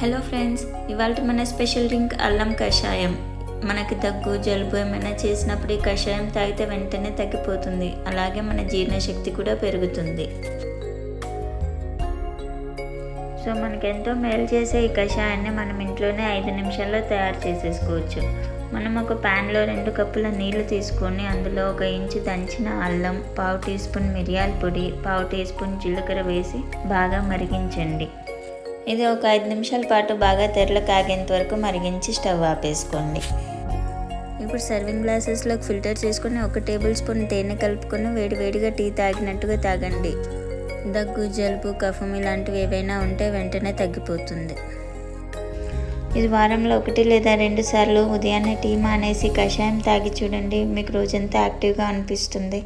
Hello friends, ఇవాళ మన special drink అల్లం కషాయం. మనకి దగ్గు జలుబు ఏమైనా చేసినప్పుడు ఈ కషాయం తాగితే వెంటనే తగ్గిపోతుంది. అలాగే మన జీర్ణశక్తి కూడా పెరుగుతుంది. సో మనకెంతో మేలు చేసే ఈ కషాయాన్ని మనం ఇంట్లోనే 5 నిమిషాల్లో తయారు చేసేసుకోవచ్చు. మనం ఒక ప్యాన్లో 2 కప్పుల నీళ్లు తీసుకొని అందులో 1 ఇంచు దంచిన అల్లం, 1/2 టీ స్పూన్ మిరియాల పొడి, 1/2 టీ స్పూన్ జీలకర్ర వేసి బాగా మరిగించండి. ఇది ఒక 5 నిమిషాల పాటు బాగా తెరలు కాగేంత వరకు మరిగించి స్టవ్ ఆపేసుకోండి. ఇప్పుడు సర్వింగ్ గ్లాసెస్లోకి ఫిల్టర్ చేసుకొని 1 టేబుల్ స్పూన్ తేనె కలుపుకొని వేడివేడిగా టీ తాగినట్టుగా తాగండి. దగ్గు జలుబు కఫం ఇలాంటివి ఏవైనా ఉంటే వెంటనే తగ్గిపోతుంది. ఇది వారంలో 1 లేదా 2 సార్లు ఉదయాన్నే టీ మానేసి కషాయం తాగి చూడండి. మీకు రోజంతా యాక్టివ్గా అనిపిస్తుంది.